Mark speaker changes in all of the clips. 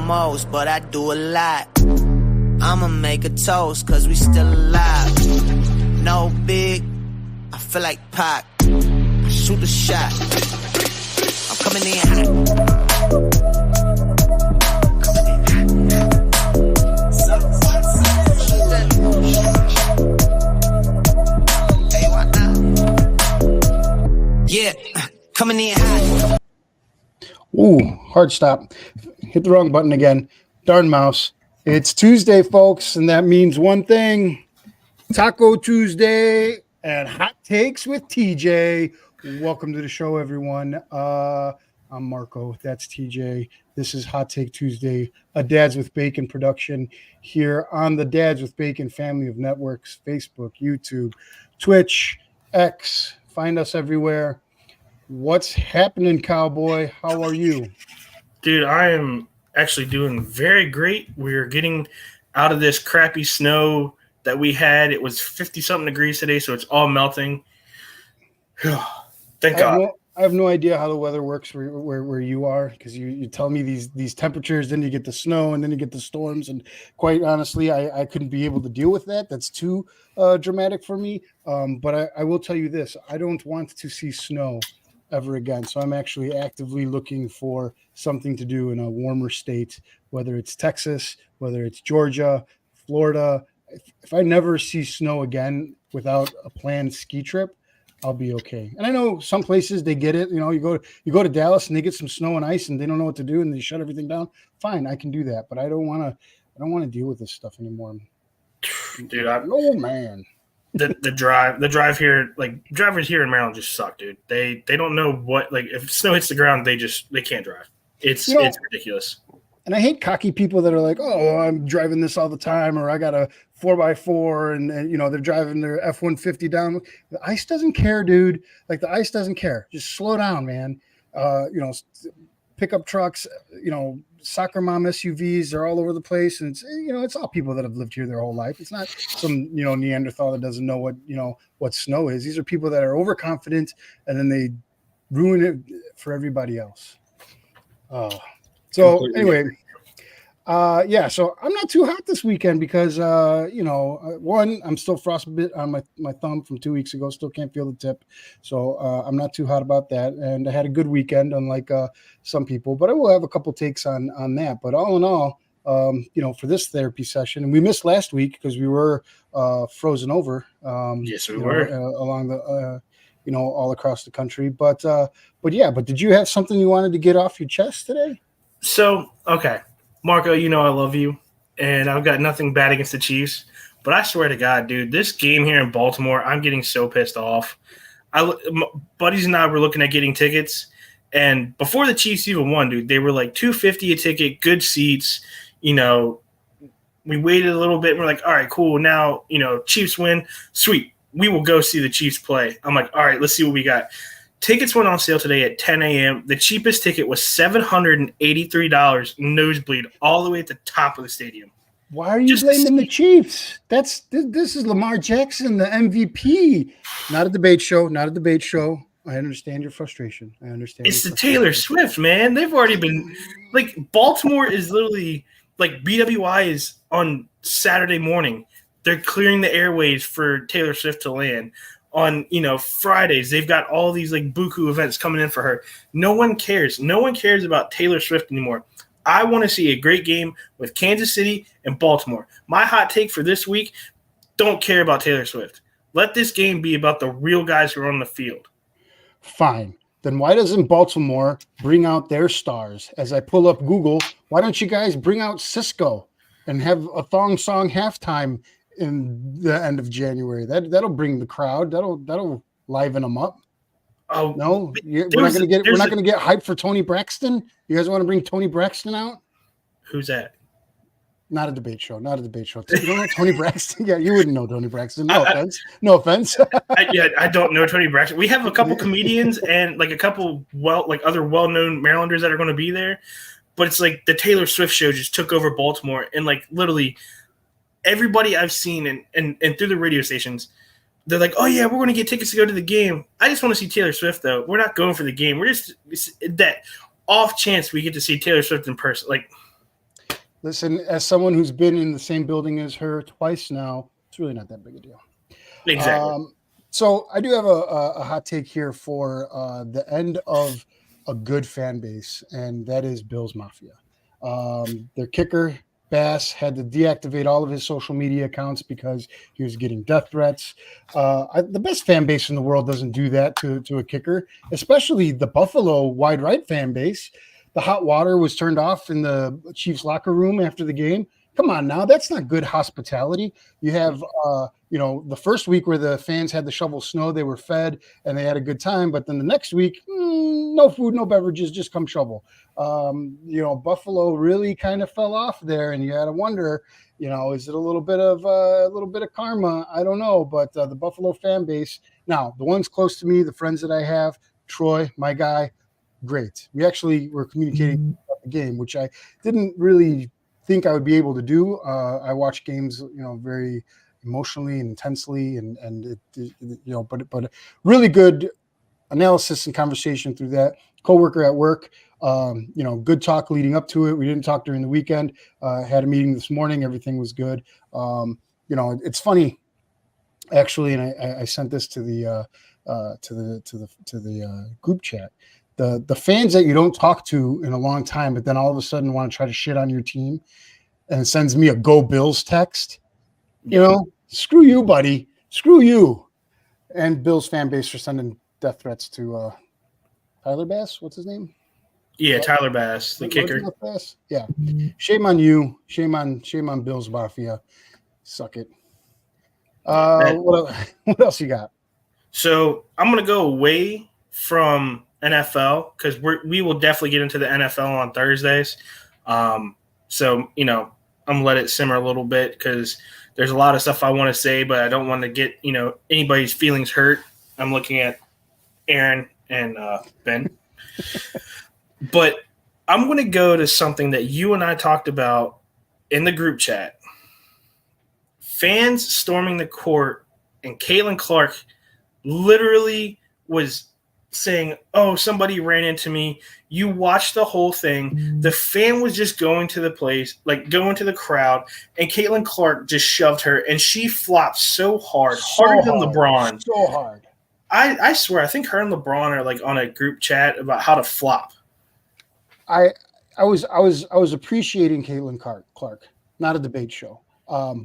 Speaker 1: most, but I do a lot. I'ma make a toast, cause we still alive. No big, I feel like Pac. I shoot a shot. I'm coming in hot. Yeah, coming in hot.
Speaker 2: Ooh, hard stop. Hit the wrong button again. Darn mouse. It's Tuesday, folks, and that means one thing. Taco Tuesday and Hot Takes with TJ. Welcome to the show, everyone. I'm Marco. That's TJ. This is Hot Take Tuesday, a Dads with Bacon production here on the Dads with Bacon family of networks, Facebook, YouTube, Twitch, X. Find us everywhere. What's happening, cowboy? How are you?
Speaker 3: Dude, I am actually doing very great. We're getting out of this crappy snow that we had. It was 50-something degrees today, so it's all melting. Thank God.
Speaker 2: I have no idea how the weather works where you are, because you tell me these temperatures, then you get the snow, and then you get the storms. And quite honestly, I couldn't be able to deal with that. That's too dramatic for me. But I will tell you this. I don't want to see snow ever again. So I'm actually actively looking for something to do in a warmer state, whether it's Texas, whether it's Georgia, Florida. If I never see snow again without a planned ski trip, I'll be okay. And I know some places they get it. You know, you go to Dallas and they get some snow and ice and they don't know what to do and they shut everything down. Fine, I can do that, but I don't want to deal with this stuff anymore.
Speaker 3: Dude,
Speaker 2: man.
Speaker 3: The drive here, like drivers here in Maryland just suck, dude. They don't know what, like, if snow hits the ground, they can't drive. It's ridiculous.
Speaker 2: And I hate cocky people that are like, oh, I'm driving this all the time, or I got a 4x4, and you know, they're driving their F-150 down. The ice doesn't care, dude. Like, the ice doesn't care. Just slow down, man. You know, pickup trucks, you know, soccer mom SUVs, they're all over the place. And it's, you know, it's all people that have lived here their whole life. It's not some, you know, Neanderthal that doesn't know what snow is. These are people that are overconfident and then they ruin it for everybody else. So anyway, so I'm not too hot this weekend because, one, I'm still frostbit on my thumb from 2 weeks ago. Still can't feel the tip. So I'm not too hot about that. And I had a good weekend, unlike some people. But I will have a couple takes on that. But all in all, for this therapy session, and we missed last week because we were frozen over.
Speaker 3: Yes, we were.
Speaker 2: Along the, all across the country. But did you have something you wanted to get off your chest today?
Speaker 3: So, okay. Marco, you know I love you, and I've got nothing bad against the Chiefs, but I swear to God, dude, this game here in Baltimore, I'm getting so pissed off. Buddies and I were looking at getting tickets, and before the Chiefs even won, dude, they were like $250 a ticket, good seats. You know, we waited a little bit, and we're like, all right, cool. Now, Chiefs win, sweet. We will go see the Chiefs play. I'm like, all right, let's see what we got. Tickets went on sale today at 10 a.m. The cheapest ticket was $783 nosebleed all the way at the top of the stadium.
Speaker 2: Why are you blaming the Chiefs? This is Lamar Jackson, the MVP. Not a debate show. I understand your frustration.
Speaker 3: It's the Taylor Swift, man. They've already been – like, Baltimore is literally – like, BWI is on Saturday morning. They're clearing the airways for Taylor Swift to land. On, Fridays, they've got all these like buku events coming in for her. No one cares. No one cares about Taylor Swift anymore. I want to see a great game with Kansas City and Baltimore. My hot take for this week, don't care about Taylor Swift. Let this game be about the real guys who are on the field.
Speaker 2: Fine. Then why doesn't Baltimore bring out their stars? As I pull up Google, why don't you guys bring out Cisco and have a thong song halftime in the end of January? That'll bring the crowd. That'll liven them up. Oh no, we're not going to get hyped for Tony Braxton. You guys want to bring Tony Braxton out?
Speaker 3: Who's that?
Speaker 2: Not a debate show. You don't know Tony Braxton? Yeah, you wouldn't know Tony Braxton. No offense.
Speaker 3: I don't know Tony Braxton. We have a couple comedians and like a couple other well-known Marylanders that are going to be there, but it's like the Taylor Swift show just took over Baltimore, and like literally everybody I've seen and through the radio stations, they're like, oh, yeah, we're going to get tickets to go to the game. I just want to see Taylor Swift, though. We're not going for the game. We're just that off chance we get to see Taylor Swift in person. Like,
Speaker 2: Listen, as someone who's been in the same building as her twice now, it's really not that big a deal.
Speaker 3: Exactly.
Speaker 2: So I do have a hot take here for the end of a good fan base, and that is Bills Mafia. Their kicker, Bass, had to deactivate all of his social media accounts because he was getting death threats. The best fan base in the world doesn't do that to a kicker, especially the Buffalo wide right fan base. The hot water was turned off in the Chiefs locker room after the game. Come on now, that's not good hospitality. You have, the first week where the fans had to shovel snow, they were fed and they had a good time. But then the next week, no food, no beverages, just come shovel. Buffalo really kind of fell off there, and you had to wonder, is it a little bit of karma? I don't know, but the Buffalo fan base. Now, the ones close to me, the friends that I have, Troy, my guy, great. We actually were communicating about the game, which I didn't really think I would be able to do. I watch games, very emotionally and intensely, and but really good analysis and conversation through that. Coworker at work, good talk leading up to it. We didn't talk during the weekend. Had a meeting this morning. Everything was good. It's funny, actually, and I sent this to the group chat. The fans that you don't talk to in a long time, but then all of a sudden want to try to shit on your team and sends me a "Go Bills" text. Screw you, buddy. Screw you. And Bills fan base for sending death threats to Tyler Bass. What's his name?
Speaker 3: Yeah, Tyler Bass, the kicker.
Speaker 2: Bass? Yeah. Shame on you. Shame on Bills Mafia. Suck it. What else you got?
Speaker 3: So I'm going to go away from NFL because we will definitely get into the NFL on Thursdays. I'm going to let it simmer a little bit because there's a lot of stuff I want to say, but I don't want to get, anybody's feelings hurt. I'm looking at Aaron and Ben. But I'm going to go to something that you and I talked about in the group chat. Fans storming the court, and Caitlin Clark literally was saying, "Oh, somebody ran into me." You watched the whole thing. The fan was just going to the place, like going to the crowd, and Caitlin Clark just shoved her, and she flopped so hard, harder than LeBron.
Speaker 2: So hard.
Speaker 3: I swear, I think her and LeBron are like on a group chat about how to flop.
Speaker 2: I was appreciating Caitlin Clark, not a debate show,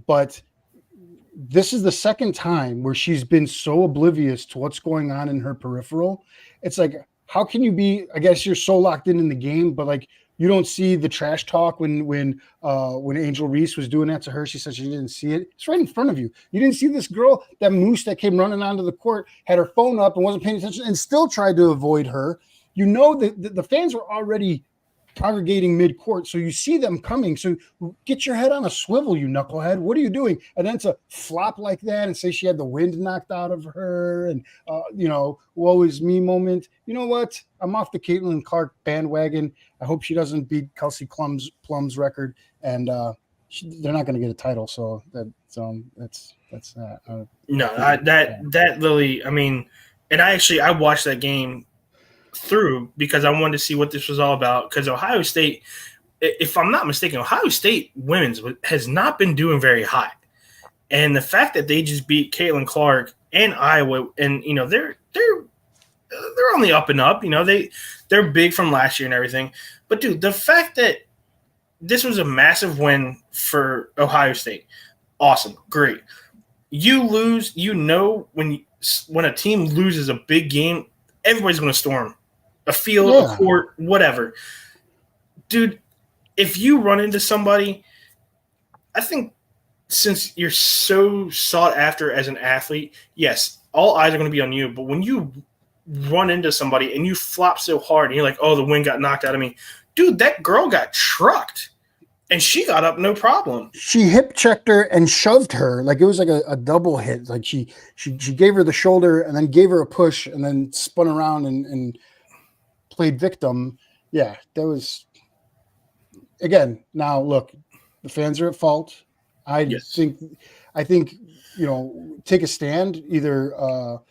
Speaker 2: but this is the second time where she's been so oblivious to what's going on in her peripheral. It's like, how can you be? I guess you're so locked in the game, but like you don't see the trash talk when Angel Reese was doing that to her. She said she didn't see it. It's right in front of you. You didn't see this girl, that moose that came running onto the court, had her phone up and wasn't paying attention, and still tried to avoid her. The fans were already congregating mid-court, so you see them coming. So get your head on a swivel, you knucklehead. What are you doing? And then to flop like that and say she had the wind knocked out of her and, woe is me moment. You know what? I'm off the Caitlin Clark bandwagon. I hope she doesn't beat Kelsey Plum's record, and they're not going to get a title. So that's that.
Speaker 3: That Lily. I mean, and I watched that game through because I wanted to see what this was all about. Because Ohio State, if I'm not mistaken, Ohio State women's has not been doing very hot, and the fact that they just beat Caitlin Clark and Iowa, and they're on the up and up. They're big from last year and everything. But dude, the fact that this was a massive win for Ohio State, awesome, great. You lose, when a team loses a big game, everybody's going to storm a field, a court, whatever. Dude, if you run into somebody, I think since you're so sought after as an athlete, yes, all eyes are going to be on you. But when you run into somebody and you flop so hard and you're like, oh, the wind got knocked out of me. Dude, that girl got trucked and she got up no problem.
Speaker 2: She hip checked her and shoved her. Like it was like a double hit. Like she gave her the shoulder and then gave her a push and then spun around and played victim. Yeah, that was, again, now look, the fans are at fault. I think, take a stand either.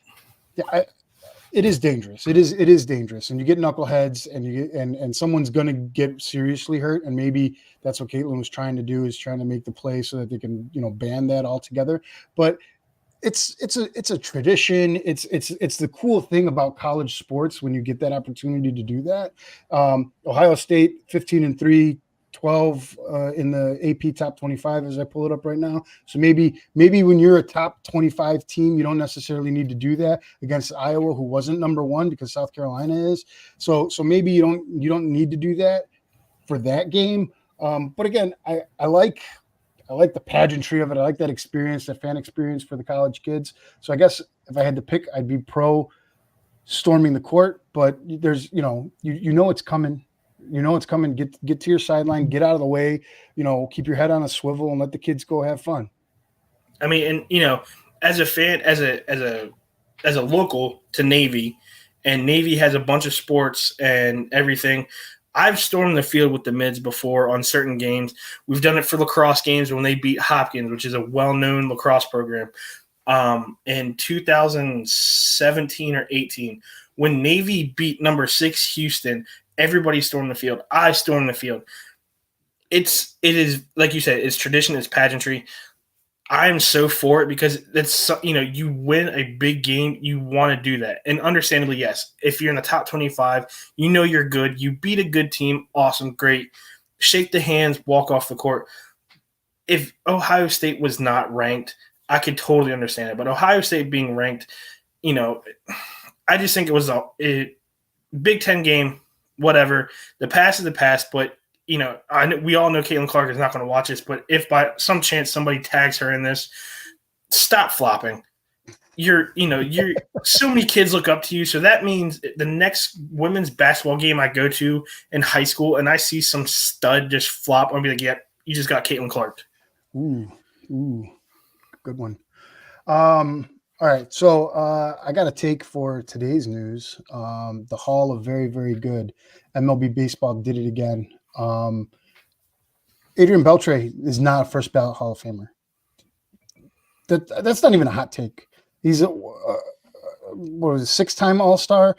Speaker 2: it is dangerous. It is dangerous, and you get knuckleheads, and and someone's going to get seriously hurt, and maybe that's what Caitlin was trying to do, is trying to make the play so that they can ban that altogether. But it's a tradition. It's the cool thing about college sports when you get that opportunity to do that. Ohio State 15-3. 12 in the AP top 25 as I pull it up right now. So maybe when you're a top 25 team, you don't necessarily need to do that against Iowa, who wasn't number one because South Carolina is. So maybe you don't need to do that for that game. But again, I like the pageantry of it. I like that experience, that fan experience for the college kids. So I guess if I had to pick, I'd be pro storming the court. But there's it's coming. It's coming. Get to your sideline, get out of the way, keep your head on a swivel and let the kids go have fun.
Speaker 3: I mean, and as a fan, as a local to Navy, and Navy has a bunch of sports and everything, I've stormed the field with the mids before on certain games. We've done it for lacrosse games when they beat Hopkins, which is a well-known lacrosse program. In 2017 or 18, when Navy beat number 6 Houston, everybody stormed the field. I stormed the field. It is like you said, it's tradition, it's pageantry. I am so for it because it's, you win a big game, you want to do that. And understandably, yes, if you're in the top 25, you're good. You beat a good team, awesome, great. Shake the hands, walk off the court. If Ohio State was not ranked, I could totally understand it. But Ohio State being ranked, I just think it was a Big Ten game. Whatever, the past is the past, but we all know Caitlin Clark is not going to watch this, but if by some chance somebody tags her in this, stop flopping. You're so many kids look up to you. So that means the next women's basketball game I go to in high school and I see some stud just flop, I'll be like, yeah, you just got Caitlin Clark.
Speaker 2: Ooh, good one. All right, so I got a take for today's news. The Hall of Very, Very Good. MLB Baseball did it again. Adrian Beltre is not a first ballot Hall of Famer. That's not even a hot take. He's a 6-time All-Star.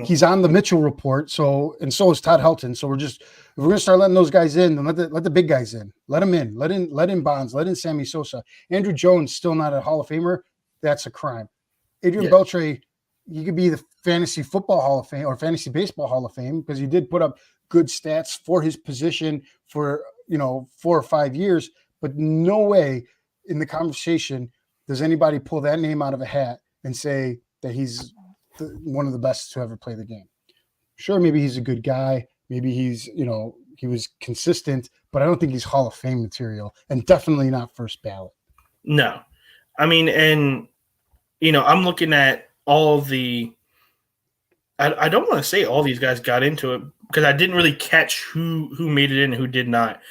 Speaker 2: He's on the Mitchell Report. So is Todd Helton. So if we're gonna start letting those guys in, then let the big guys in. Let them in. Let in Bonds. Let in Sammy Sosa. Andrew Jones still not a Hall of Famer. That's a crime. Adrian Beltre, he could be the Fantasy Football Hall of Fame or Fantasy Baseball Hall of Fame because he did put up good stats for his position for 4 or 5 years. But no way in the conversation does anybody pull that name out of a hat and say that he's one of the best to ever play the game. Sure, maybe he's a good guy. Maybe he's he was consistent, but I don't think he's Hall of Fame material, and definitely not first ballot.
Speaker 3: No. I mean, and, I'm looking at all the – I don't want to say all these guys got into it because I didn't really catch who made it in and who did not.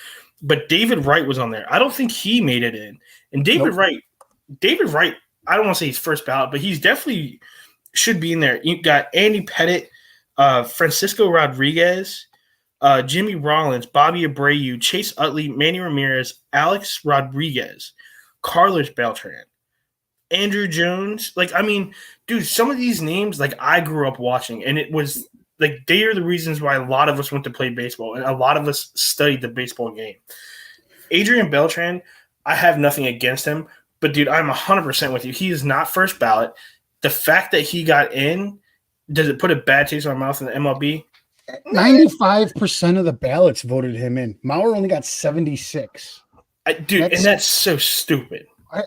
Speaker 3: But David Wright was on there. I don't think he made it in. And David Wright, I don't want to say he's first ballot, but he's definitely should be in there. You got Andy Pettit, Francisco Rodriguez, Jimmy Rollins, Bobby Abreu, Chase Utley, Manny Ramirez, Alex Rodriguez, Carlos Beltran, Andrew Jones. Dude, some of these names, I grew up watching, and it was they are the reasons why a lot of us went to play baseball, and a lot of us studied the baseball game. Adrian Beltran, I have nothing against him, but dude, I'm 100% with you. He is not first ballot. The fact that he got in, does it put a bad taste in my mouth in the MLB?
Speaker 2: 95% of the ballots voted him in. Mauer only got 76.
Speaker 3: That's so stupid.
Speaker 2: I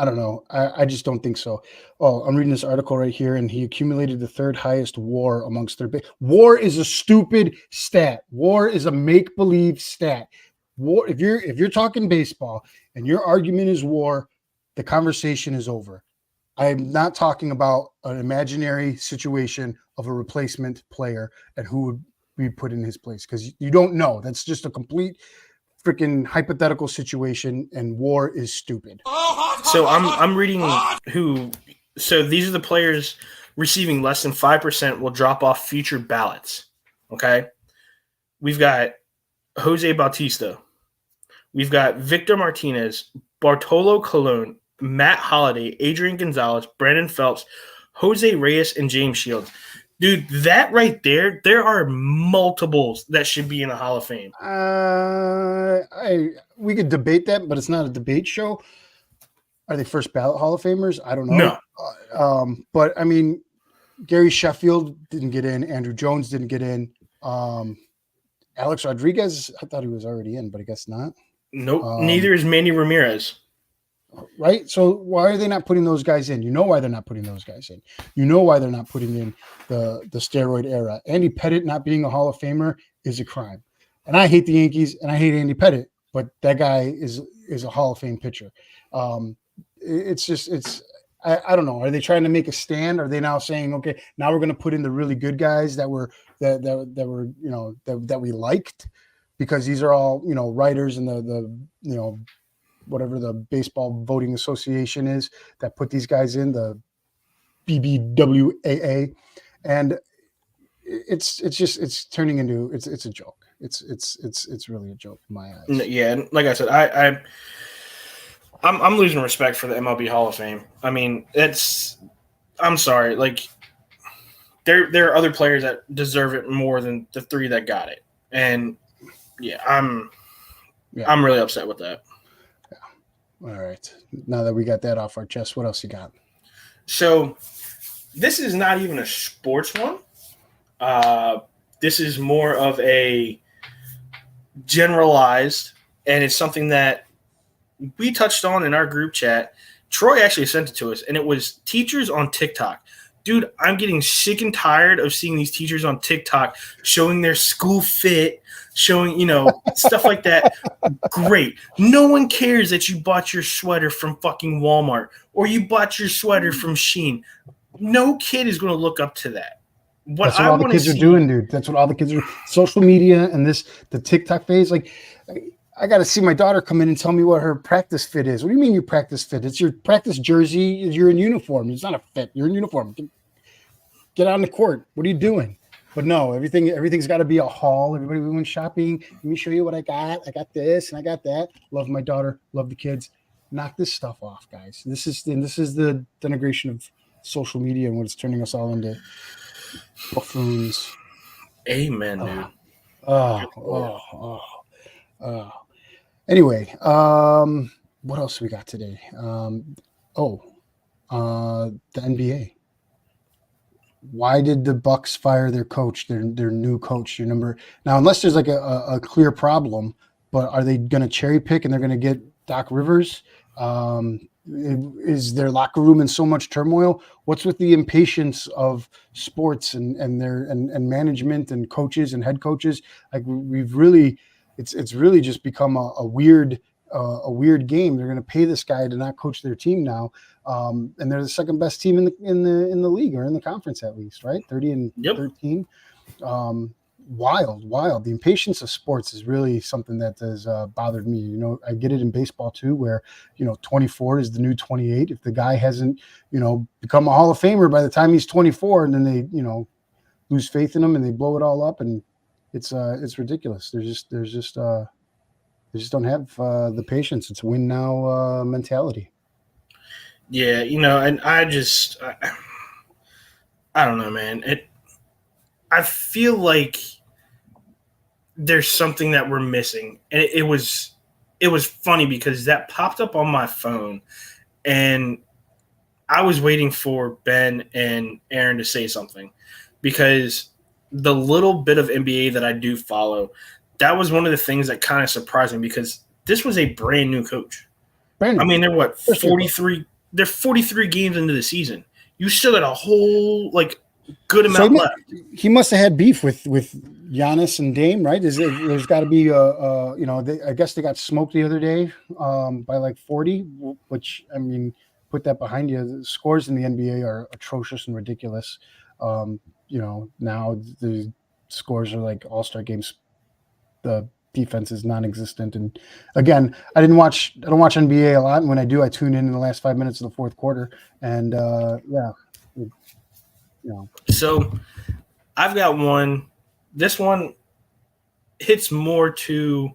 Speaker 2: don't know. I just don't think so. Oh, I'm reading this article right here, and he accumulated the 3rd highest WAR amongst their WAR is a stupid stat. WAR is a make-believe stat. WAR. If you're talking baseball and your argument is WAR, the conversation is over. I'm not talking about an imaginary situation of a replacement player and who would be put in his place, because you don't know. That's just a complete freaking hypothetical situation, and WAR is stupid.
Speaker 3: So I'm reading who. So these are the players receiving less than 5% will drop off future ballots. Okay, we've got Jose Bautista, we've got Victor Martinez, Bartolo Colon, Matt Holliday, Adrian Gonzalez, Brandon Phelps, Jose Reyes, and James Shields. Dude, that right there are multiples that should be in the Hall of Fame.
Speaker 2: We could debate that, but it's not a debate show. Are they first ballot Hall of Famers? I don't know.
Speaker 3: No.
Speaker 2: But I mean, Gary Sheffield didn't get in. Andrew Jones didn't get in. Alex Rodriguez, I thought he was already in, but I guess not.
Speaker 3: Nope. Neither is Manny Ramirez.
Speaker 2: Right? So why are they not putting those guys in? You know why they're not putting those guys in. You know why they're not putting in the steroid era. Andy Pettitte not being a Hall of Famer is a crime. And I hate the Yankees and I hate Andy Pettitte, but that guy is a Hall of Fame pitcher. I don't know. Are they trying to make a stand? Are they now saying, okay, now we're going to put in the really good guys that were that we liked, because these are all, writers and the whatever the baseball voting association is that put these guys in, the BBWAA, and it's turning into it's a joke. It's really a joke in my eyes.
Speaker 3: Yeah, and like I said, I'm losing respect for the MLB Hall of Fame. I mean, I'm sorry. Like, there are other players that deserve it more than the three that got it. And, yeah, I'm really upset with that.
Speaker 2: Yeah. All right. Now that we got that off our chest, what else you got?
Speaker 3: So, this is not even a sports one. This is more of a generalized, and it's something that we touched on in our group chat. Troy actually sent it to us, and it was teachers on TikTok. Dude, I'm getting sick and tired of seeing these teachers on TikTok showing their school fit, showing, stuff like that. Great. No one cares that you bought your sweater from fucking Walmart or you bought your sweater from Shein. No kid is going to look up to that.
Speaker 2: That's what all the kids are doing, dude. That's what all the kids are. Social media and the TikTok phase. Like, I got to see my daughter come in and tell me what her practice fit is. What do you mean you practice fit? It's your practice jersey. You're in uniform. It's not a fit. You're in uniform. Get on the court. What are you doing? But no, everything's got to be a haul. Everybody went shopping. Let me show you what I got. I got this and I got that. Love my daughter. Love the kids. Knock this stuff off, guys. This is the denigration of social media and what it's turning us all into buffoons.
Speaker 3: Amen, dude.
Speaker 2: Anyway, what else we got today? The NBA. Why did the Bucks fire their coach, their new coach, your number? Now, unless there's like a clear problem, but are they going to cherry pick and they're going to get Doc Rivers? Is their locker room in so much turmoil? What's with the impatience of sports and management and coaches and head coaches? Like, we've really, it's really just become a weird game. They're going to pay this guy to not coach their team now, and they're the second best team in the league, or in the conference at least, right? 30-13. Wild. The impatience of sports is really something that has bothered me. I get it in baseball too, where 24 is the new 28. If the guy hasn't become a Hall of Famer by the time he's 24, and then they lose faith in him and they blow it all up, and it's ridiculous. They just don't have the patience. It's win now mentality.
Speaker 3: Yeah, and I don't know, man. I feel like there's something that we're missing, and it was funny because that popped up on my phone, and I was waiting for Ben and Aaron to say something, because the little bit of NBA that I do follow, that was one of the things that kind of surprised me, because this was a brand new coach. I mean, they're 43. They're 43 games into the season. You still got a whole good amount left.
Speaker 2: He must have had beef with Giannis and Dame, right? There's got to be I guess they got smoked the other day by 40, which, I mean, put that behind you. The scores in the NBA are atrocious and ridiculous. Now the scores are like all-star games. The defense is non-existent. And again, I don't watch NBA a lot. And when I do, I tune in the last 5 minutes of the fourth quarter. And
Speaker 3: So I've got one. This one hits more to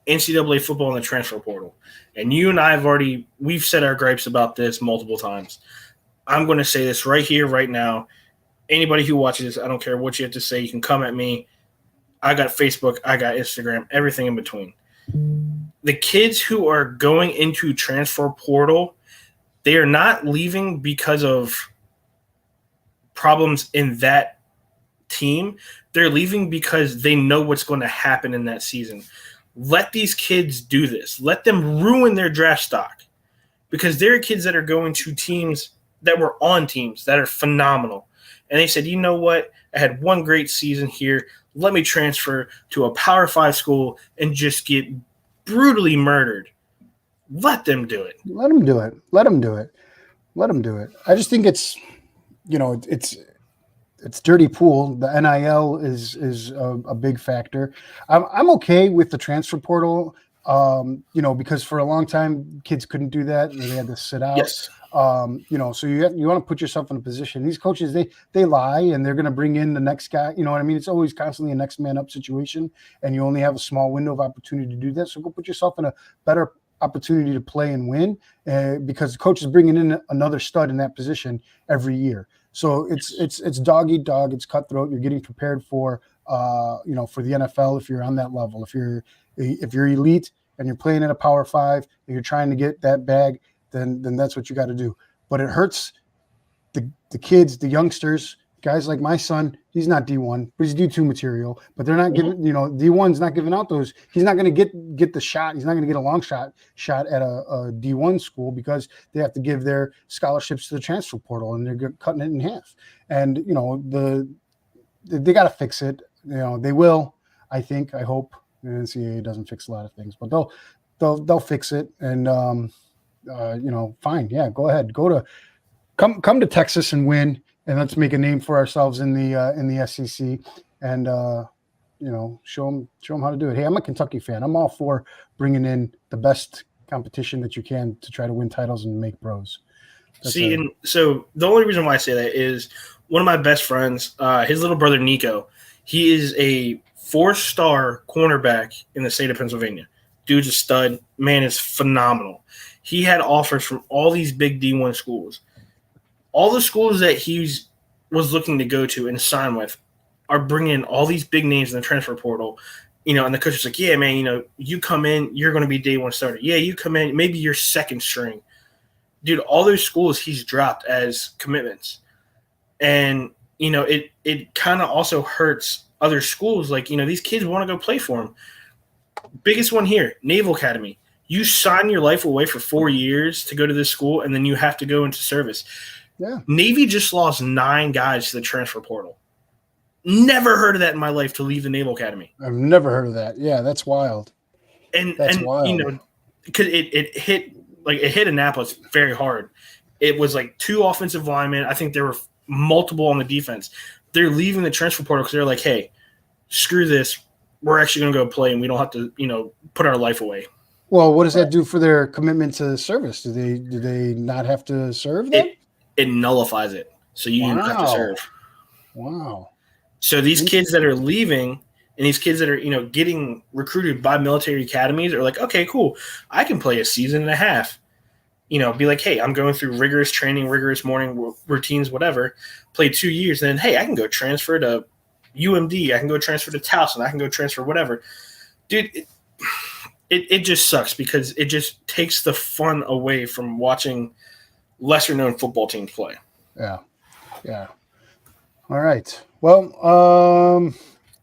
Speaker 3: NCAA football and the transfer portal. And you and I we've said our gripes about this multiple times. I'm going to say this right here, right now. Anybody who watches this, I don't care what you have to say. You can come at me. I got Facebook. I got Instagram, everything in between. The kids who are going into transfer portal, they are not leaving because of problems in that team. They're leaving because they know what's going to happen in that season. Let these kids do this. Let them ruin their draft stock, because there are kids that are going to teams that were on teams that are phenomenal. And they said, you know what? I had one great season here. Let me transfer to a Power 5 school and just get brutally murdered. Let them do it.
Speaker 2: Let them do it. Let them do it. Let them do it. I just think it's dirty pool. The NIL is a big factor. I'm okay with the transfer portal, because for a long time kids couldn't do that and they had to sit out.
Speaker 3: Yes.
Speaker 2: So you want to put yourself in a position. These coaches, they lie and they're going to bring in the next guy. You know what I mean? It's always constantly a next man up situation, and you only have a small window of opportunity to do that. So go put yourself in a better opportunity to play and win, because the coach is bringing in another stud in that position every year. So it's dog eat dog. It's cutthroat. You're getting prepared for for the NFL if you're on that level. If you're elite and you're playing at a Power 5 and you're trying to get that bag, then that's what you got to do. But it hurts the kids, the youngsters, guys like my son. He's not D1, but he's D2 material. But they're not giving, D1's not giving out those. He's not going to get the shot. He's not going to get a long shot at a D1 school, because they have to give their scholarships to the transfer portal, and they're cutting it in half. And they got to fix it. They will. I think. I hope. The NCAA doesn't fix a lot of things, but they'll fix it. And fine. Yeah, go ahead. Come to Texas and win, and let's make a name for ourselves in the SEC, and show them how to do it. Hey, I'm a Kentucky fan. I'm all for bringing in the best competition that you can to try to win titles and make pros.
Speaker 3: And so the only reason why I say that is one of my best friends, his little brother Nico, he is a 4-star cornerback in the state of Pennsylvania. Dude's a stud. Man is phenomenal. He had offers from all these big D1 schools. All the schools that he was looking to go to and sign with are bringing in all these big names in the transfer portal. And the coach is like, yeah, man, you come in, you're going to be day one starter. Yeah, you come in, maybe you're second string. Dude, all those schools he's dropped as commitments. And, it kind of also hurts other schools. Like, these kids want to go play for him. Biggest one here, Naval Academy. You sign your life away for 4 years to go to this school, and then you have to go into service.
Speaker 2: Yeah.
Speaker 3: Navy just lost 9 guys to the transfer portal. Never heard of that in my life, to leave the Naval Academy.
Speaker 2: I've never heard of that. Yeah, that's wild.
Speaker 3: That's wild. Because it hit Annapolis very hard. It was like 2 offensive linemen. I think there were multiple on the defense. They're leaving the transfer portal because they're like, hey, screw this. We're actually going to go play, and we don't have to, put our life away.
Speaker 2: Well, what does that do for their commitment to service? Do they not have to serve them?
Speaker 3: It nullifies it. So you don't have to serve.
Speaker 2: Wow.
Speaker 3: So these kids that are leaving and these kids that are, getting recruited by military academies are like, okay, cool. I can play a season and a half. Be like, hey, I'm going through rigorous training, rigorous morning routines, whatever. Play 2 years, then, hey, I can go transfer to UMD. I can go transfer to Towson. I can go transfer whatever. Dude, it just sucks because it just takes the fun away from watching lesser-known football teams play.
Speaker 2: Yeah. All right. Well,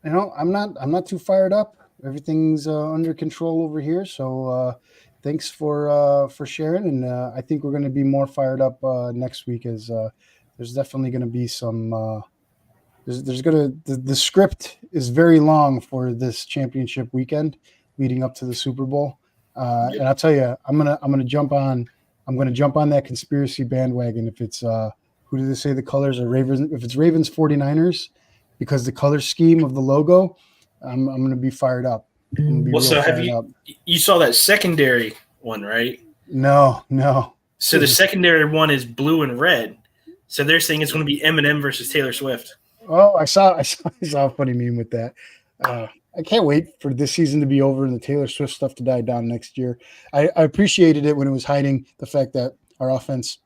Speaker 2: I'm not too fired up. Everything's under control over here. So thanks for sharing, and I think we're going to be more fired up next week. As there's definitely going to be some. The script is very long for this championship weekend leading up to the Super Bowl, and I'll tell you, I'm gonna jump on that conspiracy bandwagon if it's who do they say the colors are Ravens? If it's Ravens 49ers, because the color scheme of the logo, I'm gonna be fired up.
Speaker 3: Well, so you saw that secondary one, right?
Speaker 2: No.
Speaker 3: So the secondary one is blue and red. So they're saying it's going to be Eminem versus Taylor Swift.
Speaker 2: Oh, I saw a funny meme with that. I can't wait for this season to be over and the Taylor Swift stuff to die down next year. I appreciated it when it was hiding the fact that our offense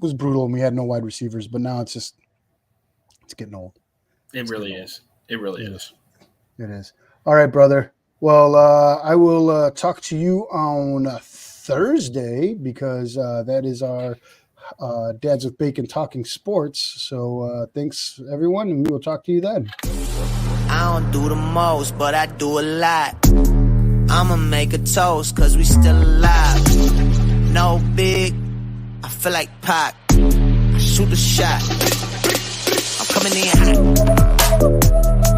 Speaker 2: was brutal and we had no wide receivers, but now it's getting old.
Speaker 3: It really is. It really is.
Speaker 2: It is. All right, brother. Well, I will talk to you on Thursday because that is our Dads with Bacon Talking Sports. So thanks, everyone, and we will talk to you then.
Speaker 1: I don't do the most, but I do a lot. I'ma make a toast, cause we still alive. No big, I feel like Pac. I shoot a shot. I'm coming in hot.